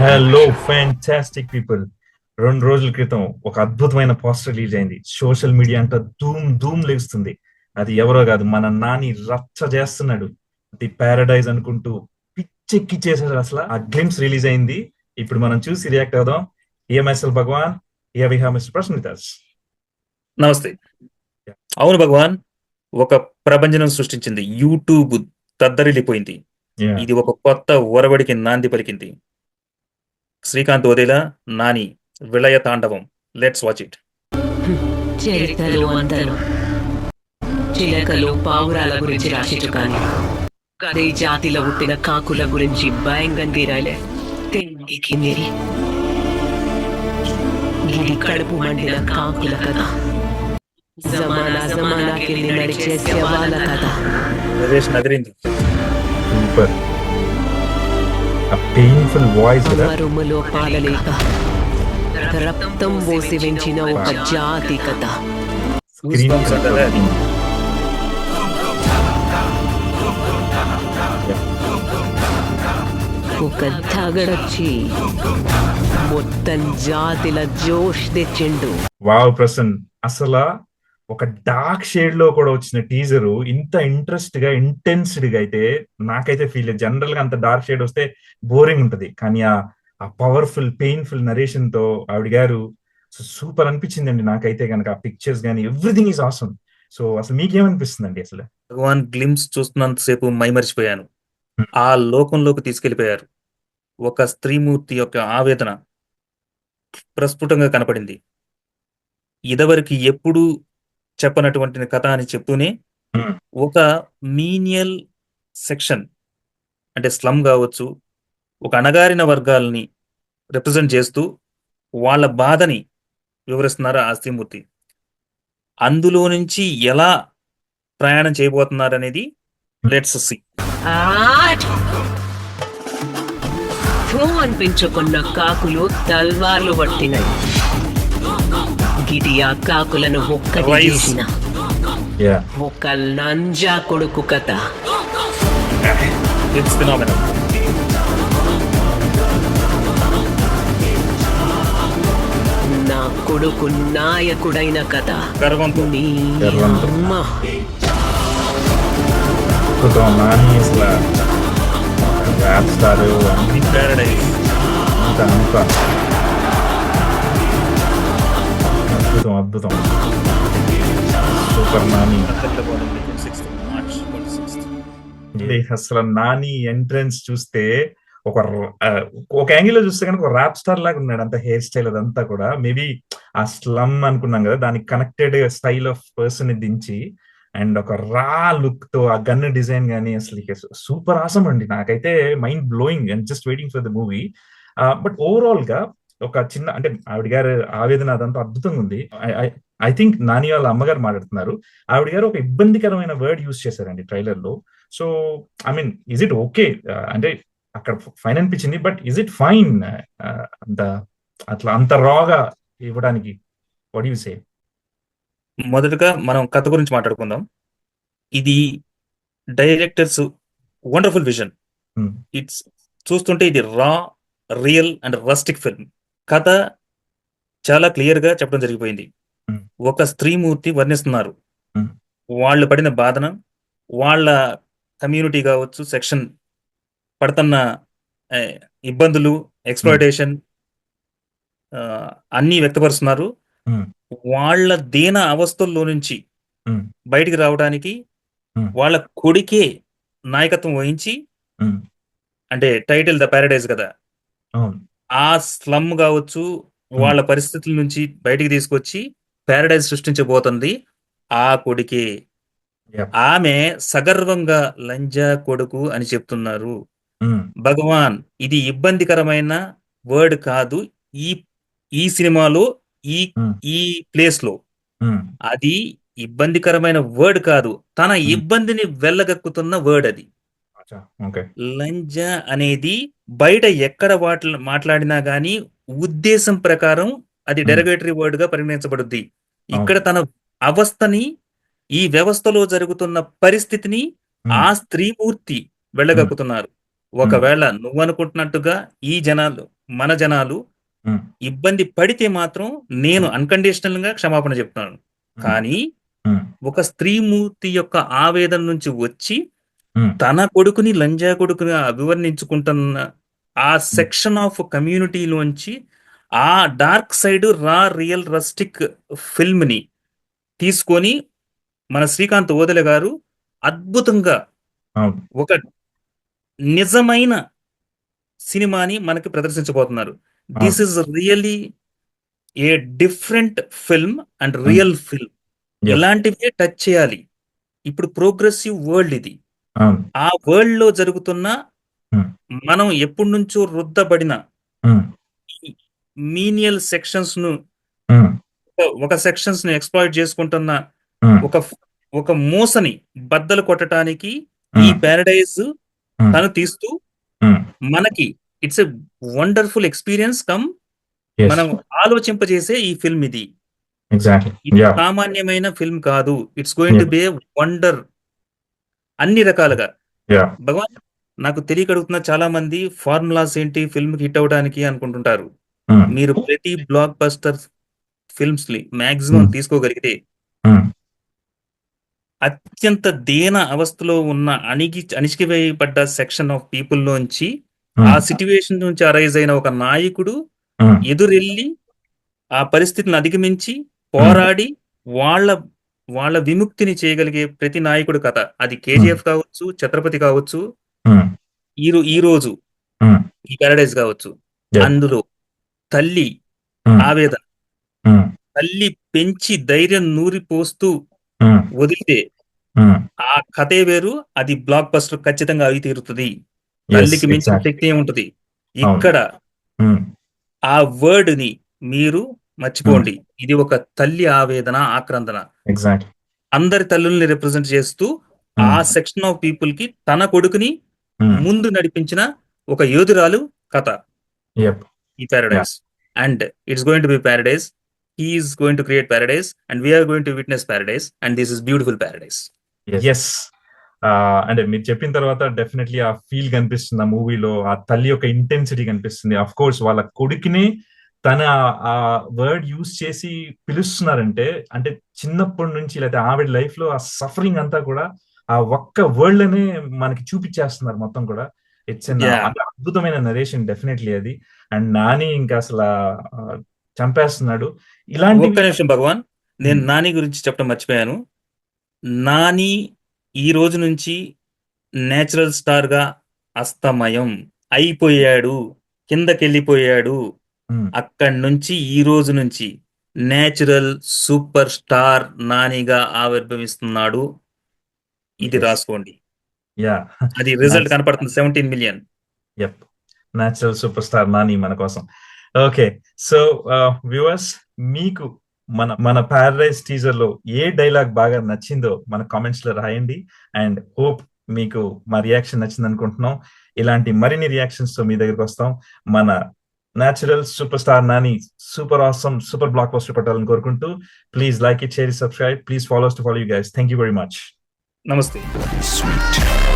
Hello fantastic people. 2 రోజుల క్రితం ఒక అద్భుతమైన పోస్టర్ రిలీజ్ అయింది. సోషల్ మీడియా అంతా ధూమ్ ధూమ్ లేస్తుంది. అది ఎవరో కాదు, మన నాని రచ్చ చేస్తున్నాడు. ది పారడైజ్ అనుకుంటూ పిచ్చెక్కి చేశాడు. అసలు ఆ గ్లిమ్స్ రిలీజ్ అయింది. ఇప్పుడు మనం చూసి రియాక్ట్ అవుదాం. ఏఎంఎస్ఎల్ భగవాన్, ఏ వి హావ్ మిస్టర్ ప్రశ్నితాస్. నమస్తే. అవును భగవాన్, ఒక ప్రభంజనం సృష్టించింది. యూట్యూబ్ తద్దరిల్లిపోయింది. ఇది ఒక కొత్త ఒరవడికి నాంది పలికింది. శ్రీకాంత్ వదేలా, నాని విలయ తాండవం. Let's watch it. చరిత్రలు అందరూ చిలకలు పావురాల గురించి రాసిట్టు కానీ కదే జాతిలో పుట్టిన కాకుల గురించి భయంగా రాయలే. తిండికి మీరి ఇది కడుపు మండిన కాకుల కథ. జమానా జమానాకి నడిచే శవాల కథ. ప్రదేశ్ నగరింది. సూపర్. ఆ పెయిన్ఫుల్ వాయిస్ కదా. రొమ్ములో పాలలేక రక్తం పోసి వెంచిన ఒక జాతి కథ. స్క్రీన్ ఒక తగడొచ్చి మొత్తం జాతిల జోష్ తెచ్చిండు. వావ్ ప్రసన్, అసలు ఒక డార్క్ షేడ్ లో కూడా వచ్చిన టీజర్ ఇంత ఇంట్రెస్ట్ గా ఇంటెన్స్డ్ గా అయితే నాకైతే ఫీల్. జనరల్ గా అంత డార్క్ షేడ్ వస్తే బోరింగ్ ఉంటది, కానీ ఆ పవర్ఫుల్ పెయిన్ఫుల్ నరేషన్ తో ఆవిడ గారు సూపర్ అనిపించిందండి నాకైతే కనుక. ఆ పిక్చర్స్ కానీ ఎవ్రీథింగ్ ఈజ్ ఆసమ్. సో అసలు మీకేమనిపిస్తుందండి అసలు? భగవాన్ గ్లిమ్స్ చూస్తున్నంతసేపు మైమరిచిపోయాను. ఆ లోకంలోకి తీసుకెళ్లిపోయారు. ఒక స్త్రీమూర్తి యొక్క ఆవేదన ప్రస్ఫుటంగా కనపడింది. ఇదివరకు ఎప్పుడు చెప్పనటువంటి కథ అని చెప్తూనే ఒక మీనియల్ సెక్షన్, అంటే స్లమ్ కావచ్చు, ఒక అణగారిన వర్గాలని రిప్రజెంట్ చేస్తూ వాళ్ళ బాధని వివరిస్తున్నారు ఆ స్త్రీమూర్తి. అందులో నుంచి ఎలా ప్రయాణం చేయబోతున్నారు అనేది లెట్స్ సీ. అనిపించుకున్న కాకులు తల్వార్లు పట్టినాయి. గిటియా కాకులను ఒక్కటి చేసిన ఒక లంజా కొడుకు కథ. నా కొడుకు నాయకుడైన కథ. నీ అమ్మ నాని అసలు ర్యాప్ స్టార్ అన్ని పారడైజ్ అంత అద్భుతం అద్భుతం. సూపర్ నాని. అసలు నాని ఎంట్రన్స్ చూస్తే ఒక యాంగిల్ లో చూస్తే కనుక ఒక ర్యాప్ స్టార్ లాగా ఉన్నాడు. అంత హెయిర్ స్టైల్ అదంతా కూడా మేబీ ఆ స్లమ్ అనుకున్నాం కదా, దానికి కనెక్టెడ్ స్టైల్ ఆఫ్ పర్సన్ దించి అండ్ ఒక రా లుక్ తో ఆ గన్ డిజైన్ గానీ అసలు సూపర్ ఆసమ్ అండి. నాకైతే mind blowing and just waiting for the movie. But overall గా ఒక చిన్న, అంటే ఆవిడ గారు ఆవేదన అదంతా అద్భుతంగా ఉంది. ఐ థింక్ నాని వాళ్ళ అమ్మగారు మాట్లాడుతున్నారు. ఆవిడ గారు ఒక ఇబ్బందికరమైన వర్డ్ యూజ్ చేశారండి ట్రైలర్ లో. So I mean is it okay? అంటే అక్కడ ఫైన్ అనిపించింది, బట్ ఇజ్ ఇట్ ఫైన్ అంత అట్లా అంత రాగా ఇవ్వడానికి? What you say? మొదటగా మనం కథ గురించి మాట్లాడుకుందాం. ఇది డైరెక్టర్స్ వండర్ఫుల్ విజన్. ఇట్స్ చూస్తుంటే ఇది రా, రియల్ అండ్ రస్టిక్ ఫిల్మ్. కథ చాలా క్లియర్ గా చెప్పడం జరిగిపోయింది. ఒక స్త్రీమూర్తి వర్ణిస్తున్నారు వాళ్ళు పడిన బాధన, వాళ్ళ కమ్యూనిటీ కావచ్చు, సెక్షన్ పడుతున్న ఇబ్బందులు, ఎక్స్‌ప్లాయిటేషన్ అన్నీ వ్యక్తపరుస్తున్నారు. వాళ్ళ దీన అవస్థల్లో నుంచి బయటికి రావడానికి వాళ్ళ కొడుకే నాయకత్వం వహించి, అంటే టైటిల్ ద పారడైజ్ కదా, ఆ స్లమ్ కావచ్చు వాళ్ళ పరిస్థితుల నుంచి బయటికి తీసుకొచ్చి పారడైజ్ సృష్టించబోతుంది ఆ కొడుకే. ఆమె సగర్వంగా లంజా కొడుకు అని చెప్తున్నారు. భగవాన్, ఇది ఇబ్బందికరమైన వర్డ్ కాదు ఈ సినిమాలో, ఈ ప్లేస్ లో. అది ఇబ్బందికరమైన వర్డ్ కాదు, తన ఇబ్బందిని వెళ్ళగక్కుతున్న వర్డ్ అది. లంజా అనేది బయట ఎక్కడ మాట్లాడినా గానీ ఉద్దేశం ప్రకారం అది డెరగేటరీ వర్డ్ గా పరిగణించబడుద్ది. ఇక్కడ తన అవస్థని, ఈ వ్యవస్థలో జరుగుతున్న పరిస్థితిని ఆ స్త్రీమూర్తి వెళ్ళగక్కుతున్నారు. ఒకవేళ నువ్వు అనుకుంటున్నట్టుగా ఈ జనాలు మన జనాలు ఉమ్, ఇబ్బంది పడితే మాత్రం నేను అన్కండిషనల్ గా క్షమాపణ చెప్తున్నాను. కానీ ఉమ్, ఒక స్త్రీమూర్తి యొక్క ఆవేదన నుంచి వచ్చి ఉమ్, తన కొడుకుని లంజా కొడుకుని అభివర్ణించుకుంటున్న ఆ సెక్షన్ ఆఫ్ కమ్యూనిటీలోంచి ఆ dark side real rustic film ని తీసుకొని మన శ్రీకాంత్ ఓదెల గారు అద్భుతంగా అవును, ఒక నిజమైన సినిమాని మనకి ప్రదర్శించబోతున్నారు. This is really a different film and real film. Yes. ఇలాంటివే టచ్ చేయాలి. ఇప్పుడు ప్రోగ్రెసివ్ వరల్డ్ ఇది. అవును, ఆ వరల్డ్ లో జరుగుతున్న Hmm. మనం ఎప్పటి నుంచో రుద్దబడిన ఉమ్, మీనియల్ సెక్షన్స్ ను ఉమ్, ఒక సెక్షన్స్ ను ఎక్స్ప్లాయిట్ చేసుకుంటున్న ఉమ్, ఒక మూసని బద్దలు కొట్టడానికి ఈ Hmm. Paradise Hmm. తను తీస్తూ ఉమ్, మనకి it's a wonderful experience come yes, మనం ఆలోచింపజేసే ఈ ఫిల్మ్ ఇది. exactly, ఇది yeah, సామాన్యమైన ఫిల్మ్ కాదు. It's going to B a wonder అన్ని రకాలుగా. yeah, భగవాన్, నాకు తెలియక అడుగుతున్న చాలా మంది ఫార్ములాస్ ఏంటి ఫిల్మ్ హిట్ అవడానికి అనుకుంటుంటారు. ఉమ్, మీరు ప్రతి బ్లాక్ బస్టర్ ఫిల్మ్స్ ని మాక్సిమం Hmm. తీసుకోగలిగితే ఉమ్, అత్యంత దీన అవస్థలో ఉన్న అణిచివేయబడ్డ సెక్షన్ ఆఫ్ పీపుల్ లోంచి ఉమ్, ఆ సిట్యువేషన్ నుంచి అరైజ్ అయిన ఒక నాయకుడు ఉమ్, ఎదురెళ్ళి ఆ పరిస్థితిని అధిగమించి పోరాడి వాళ్ళ విముక్తిని చేయగలిగే ప్రతి నాయకుడు కథ. అది కేజీఎఫ్ కావచ్చు, ఛత్రపతి కావచ్చు, ఉమ్, ఈ రోజు ఉమ్, ఈ పారడైజ్ కావచ్చు. Yeah. అందులో తల్లి ఉమ్, ఆవేదన, ఉమ్, తల్లి పెంచి ధైర్యం నూరిపోస్తూ ఉమ్, వదిలితే ఉమ్, ఆ కథే వేరు. అది బ్లాక్ బస్టర్ ఖచ్చితంగా అవి తీరుతుంది. yes, తల్లికి మించిన exactly, శక్తి ఏముంటది ఇక్కడ. ఉమ్, ఆ వర్డ్ ని మీరు మర్చిపోండి. ఇది ఒక తల్లి ఆవేదన, ఆక్రందన. exactly, అందరి తల్లుల్ని రిప్రజెంట్ చేస్తూ ఆ సెక్షన్ ఆఫ్ పీపుల్ కి తన కొడుకుని ఉమ్, ముందు నడిపించిన ఒక యోధురాలు కథ yep, ఈ paradise. And it's going to be paradise. He's going to create paradise and we're going to witness paradise and this is beautiful paradise. Yes. అంటే మీరు చెప్పిన తర్వాత డెఫినెట్లీ ఆ ఫీల్ కనిపిస్తుంది ఆ మూవీలో, ఆ తల్లి యొక్క ఇంటెన్సిటీ కనిపిస్తుంది. అఫ్ కోర్స్ వాళ్ళ కొడుకుని తన ఆ వర్డ్ యూజ్ చేసి పిలుస్తున్నారంటే, అంటే చిన్నప్పటి నుంచి లేదా ఆవిడ లైఫ్ లో ఆ సఫరింగ్ అంతా కూడా ఆ ఒక్క వర్డ్ లోనే మనకి చూపించేస్తున్నారు మొత్తం కూడా. ఇట్స్ అద్భుతమైన నరేషన్ డెఫినెట్లీ అది. అండ్ నాని ఇంకా అసలు చంపేస్తున్నాడు. ఇలాంటి ఒక్క నిమిషం భగవాన్, నేను నాని గురించి చెప్పడం మర్చిపోయాను. నాని ఈ రోజు నుంచి నేచురల్ స్టార్ గా అస్తమయం అయిపోయాడు, కిందకెళ్ళిపోయాడు. అక్కడి నుంచి ఈ రోజు నుంచి నేచురల్ సూపర్ స్టార్ నానిగా ఆవిర్భవిస్తున్నాడు. ఇది రాసుకోండి. అది రిజల్ట్ కనపడుతుంది. 17 million. Natural super star Nani మన కోసం. ఓకే, సో వ్యూవర్స్, మీకు మన పారడైజ్ టీజర్ లో ఏ డైలాగ్ బాగా నచ్చిందో మన కామెంట్స్ లో రాయండి. అండ్ హోప్ మీకు మా రియాక్షన్ నచ్చింది అనుకుంటున్నాం. ఇలాంటి మరిన్ని రియాక్షన్స్ తో మీ దగ్గరికి వస్తాం. మన natural super star Nani super awesome super block buster పెట్టాలని కోరుకుంటూ, please like it, share, subscribe, please follow you guys. Thank you very much. నమస్తే. Sweet.